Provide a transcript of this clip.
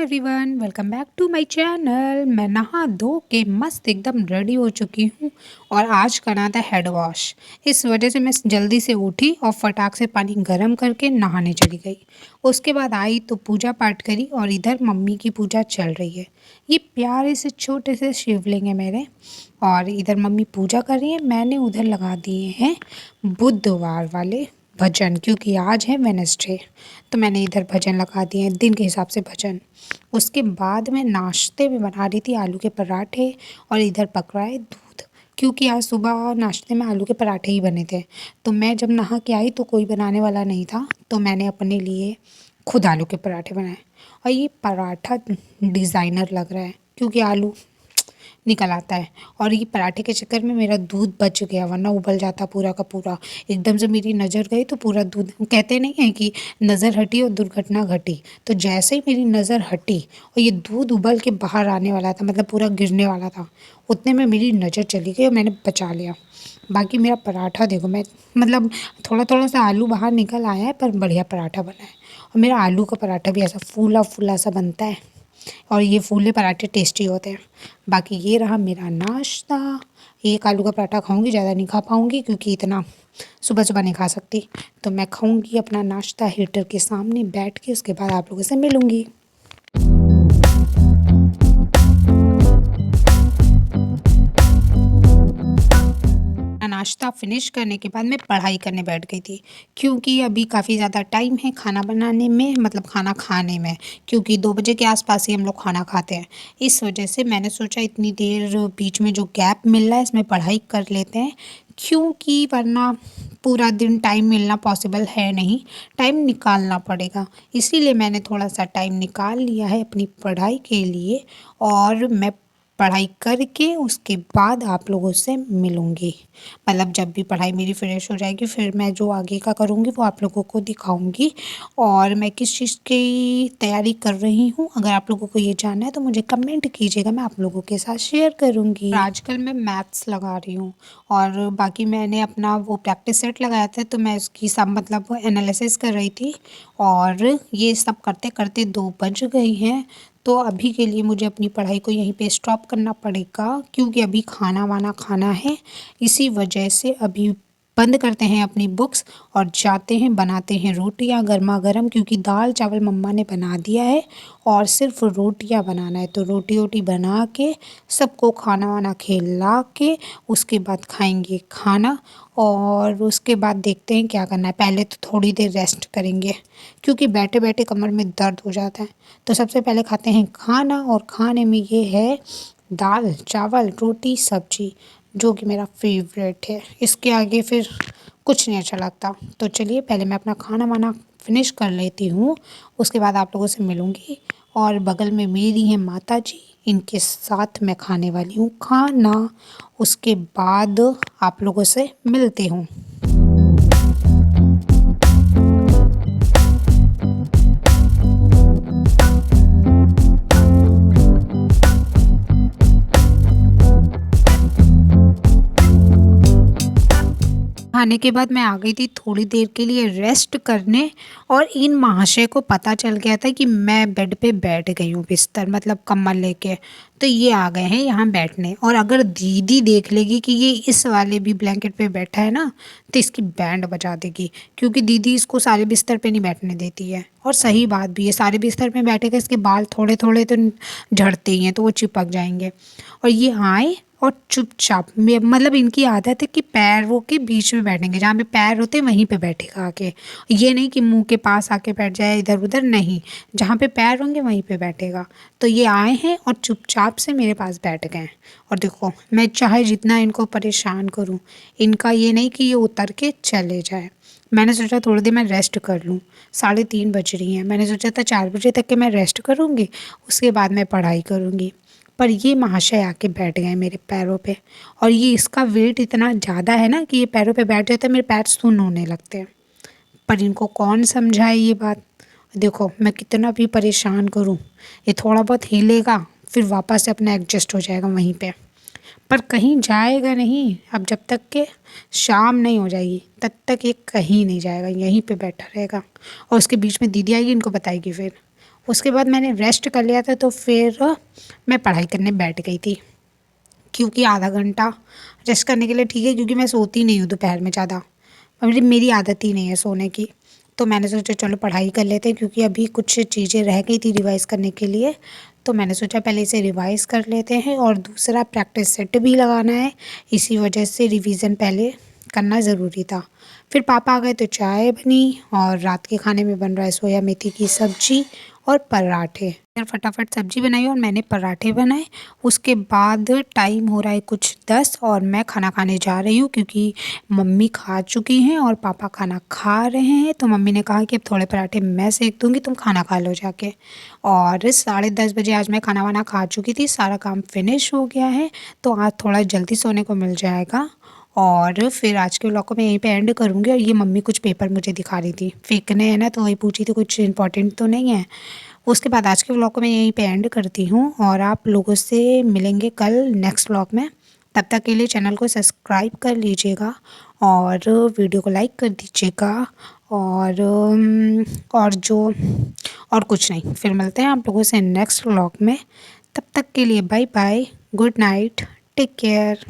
Everyone, welcome back to my channel. मैं नहा धो के मस्त एकदम रेडी हो चुकी हूँ और आज करना था हेड वॉश। इस वजह से मैं जल्दी से उठी और फटाक से पानी गर्म करके नहाने चली गई। उसके बाद आई तो पूजा पाठ करी और इधर मम्मी की पूजा चल रही है। ये प्यारे से छोटे से शिवलिंग है मेरे और इधर मम्मी पूजा कर रही है। मैंने उधर लगा दिए हैं बुधवार वाले भजन, क्योंकि आज है वेडनेसडे। तो मैंने इधर भजन लगा दिए हैं, दिन के हिसाब से भजन। उसके बाद मैं नाश्ते में बना रही थी आलू के पराठे और इधर पक रहा है दूध, क्योंकि आज सुबह नाश्ते में आलू के पराठे ही बने थे। तो मैं जब नहा के आई तो कोई बनाने वाला नहीं था, तो मैंने अपने लिए खुद आलू के पराठे बनाए। और ये पराठा डिज़ाइनर लग रहा है क्योंकि आलू निकल आता है। और ये पराठे के चक्कर में मेरा दूध बच गया, वरना उबल जाता पूरा का पूरा। एकदम से मेरी नज़र गई तो पूरा दूध, कहते नहीं है कि नज़र हटी और दुर्घटना घटी। तो जैसे ही मेरी नज़र हटी और ये दूध उबल के बाहर आने वाला था, मतलब पूरा गिरने वाला था, उतने में मेरी नज़र चली गई और मैंने बचा लिया। बाकी मेरा पराठा देखो, मैं मतलब थोड़ा थोड़ा सा आलू बाहर निकल आया है, पर बढ़िया पराठा बना है। और मेरा आलू का पराठा भी ऐसा फूला फूला सा बनता है और ये फूले पराठे टेस्टी होते हैं। बाकी ये रहा मेरा नाश्ता। एक आलू का पराठा खाऊंगी, ज़्यादा नहीं खा पाऊंगी क्योंकि इतना सुबह सुबह नहीं खा सकती। तो मैं खाऊंगी अपना नाश्ता हीटर के सामने बैठ के, उसके बाद आप लोगों से मिलूंगी। नाश्ता फिनिश करने के बाद मैं पढ़ाई करने बैठ गई थी, क्योंकि अभी काफ़ी ज़्यादा टाइम है खाना बनाने में, मतलब खाना खाने में, क्योंकि 2 बजे के आसपास ही हम लोग खाना खाते हैं। इस वजह से मैंने सोचा इतनी देर बीच में जो गैप मिल रहा है इसमें पढ़ाई कर लेते हैं, क्योंकि वरना पूरा दिन टाइम मिलना पॉसिबल है नहीं, टाइम निकालना पड़ेगा। इसीलिए मैंने थोड़ा सा टाइम निकाल लिया है अपनी पढ़ाई के लिए और मैं पढ़ाई करके उसके बाद आप लोगों से मिलूँगी। मतलब जब भी पढ़ाई मेरी फ्रेश हो जाएगी फिर मैं जो आगे का करूँगी वो आप लोगों को दिखाऊँगी और मैं किस चीज़ की तैयारी कर रही हूँ। अगर आप लोगों को ये जानना है तो मुझे कमेंट कीजिएगा, मैं आप लोगों के साथ शेयर करूँगी। आजकल मैं मैथ्स लगा रही हूँ और बाकी मैंने अपना वो प्रैक्टिस सेट लगाया था, तो मैं उसकी सब मतलब एनालिसिस कर रही थी और ये सब करते करते 2 बज गई हैं। तो अभी के लिए मुझे अपनी पढ़ाई को यहीं पे स्टॉप करना पड़ेगा, क्योंकि अभी खाना वाना खाना है। इसी वजह से अभी बंद करते हैं अपनी बुक्स और जाते हैं बनाते हैं रोटियां गर्मा गर्म, क्योंकि दाल चावल मम्मा ने बना दिया है और सिर्फ रोटियां बनाना है। तो रोटी वोटी बना के सबको खाना वाना खिला के उसके बाद खाएंगे खाना और उसके बाद देखते हैं क्या करना है। पहले तो थोड़ी देर रेस्ट करेंगे क्योंकि बैठे बैठे कमर में दर्द हो जाता है। तो सबसे पहले खाते हैं खाना और खाने में ये है दाल चावल रोटी सब्जी, जो कि मेरा फेवरेट है। इसके आगे फिर कुछ नहीं अच्छा लगता। तो चलिए पहले मैं अपना खाना वाना फिनिश कर लेती हूँ, उसके बाद आप लोगों से मिलूँगी। और बगल में मेरी हैं माता जी, इनके साथ मैं खाने वाली हूँ खाना। उसके बाद आप लोगों से मिलती हूँ। खाने के बाद मैं आ गई थी थोड़ी देर के लिए रेस्ट करने और इन महाशय को पता चल गया था कि मैं बेड पे बैठ गई हूँ, बिस्तर मतलब कंबल लेके। तो ये आ गए हैं यहाँ बैठने, और अगर दीदी देख लेगी कि ये इस वाले भी ब्लैंकेट पे बैठा है ना, तो इसकी बैंड बजा देगी, क्योंकि दीदी इसको सारे बिस्तर पे नहीं बैठने देती है। और सही बात भी है, सारे बिस्तर पे बैठेगा इसके बाल थोड़े थोड़े तो झड़ते ही हैं, तो वो चिपक जाएंगे। और ये आए और चुपचाप मतलब इनकी आदत है कि पैरों के बीच में बैठेंगे, जहाँ पे पैर होते हैं वहीं पे बैठेगा आके। ये नहीं कि मुंह के पास आके बैठ जाए इधर उधर, नहीं, जहाँ पे पैर होंगे वहीं पे बैठेगा। तो ये आए हैं और चुपचाप से मेरे पास बैठ गए हैं। और देखो मैं चाहे जितना इनको परेशान करूँ, इनका ये नहीं कि ये उतर के चले जाए। मैंने सोचा थोड़ी देर मैं रेस्ट कर लूँ, 3:30 बज रही हैं। मैंने सोचा था 4 बजे तक के मैं रेस्ट करूँगी, उसके बाद मैं पढ़ाई करूँगी। पर ये महाशय आके बैठ गए मेरे पैरों पे, और ये इसका वेट इतना ज़्यादा है ना कि ये पैरों पे बैठ जाता है, मेरे पैर सुन्न होने लगते हैं। पर इनको कौन समझाए ये बात। देखो मैं कितना भी परेशान करूं, ये थोड़ा बहुत हिलेगा फिर वापस से अपना एडजस्ट हो जाएगा वहीं पे, पर कहीं जाएगा नहीं। अब जब तक के शाम नहीं हो जाएगी तब तक ये कहीं नहीं जाएगा, यहीं पे बैठा रहेगा। और उसके बीच में दीदी आएगी, इनको बताएगी फिर। उसके बाद मैंने रेस्ट कर लिया था तो फिर मैं पढ़ाई करने बैठ गई थी, क्योंकि आधा घंटा रेस्ट करने के लिए ठीक है, क्योंकि मैं सोती नहीं हूँ दोपहर में ज़्यादा, मेरी आदत ही नहीं है सोने की। तो मैंने सोचा चलो पढ़ाई कर लेते हैं, क्योंकि अभी कुछ चीज़ें रह गई थी रिवाइज़ करने के लिए, तो मैंने सोचा पहले इसे रिवाइज़ कर लेते हैं, और दूसरा प्रैक्टिस सेट भी लगाना है, इसी वजह से रिवीजन पहले करना ज़रूरी था। फिर पापा आ गए तो चाय बनी, और रात के खाने में बन रहा है सोया मेथी की सब्ज़ी और पराठे। फिर फटाफट सब्ज़ी बनाई और मैंने पराठे बनाए। उसके बाद टाइम हो रहा है कुछ 10 और मैं खाना खाने जा रही हूँ, क्योंकि मम्मी खा चुकी हैं और पापा खाना खा रहे हैं। तो मम्मी ने कहा कि अब थोड़े पराठे मैं सेक दूँगी, तुम खाना खा लो जाके। और 10:30 बजे आज मैं खाना वाना खा चुकी थी, सारा काम फिनिश हो गया है, तो आज थोड़ा जल्दी सोने को मिल जाएगा। और फिर आज के व्लॉग को मैं यहीं पे एंड करूँगी। और ये मम्मी कुछ पेपर मुझे दिखा रही थी, फेंकने हैं ना, तो वही पूछी थी कुछ इम्पोर्टेंट तो नहीं है। उसके बाद आज के व्लॉग को मैं यहीं पे एंड करती हूँ, और आप लोगों से मिलेंगे कल नेक्स्ट व्लॉग में। तब तक के लिए चैनल को सब्सक्राइब कर लीजिएगा, और वीडियो को लाइक कर दीजिएगा, और जो और कुछ नहीं। फिर मिलते हैं आप लोगों से नेक्स्ट व्लॉग में। तब तक के लिए bye bye, good night, take care.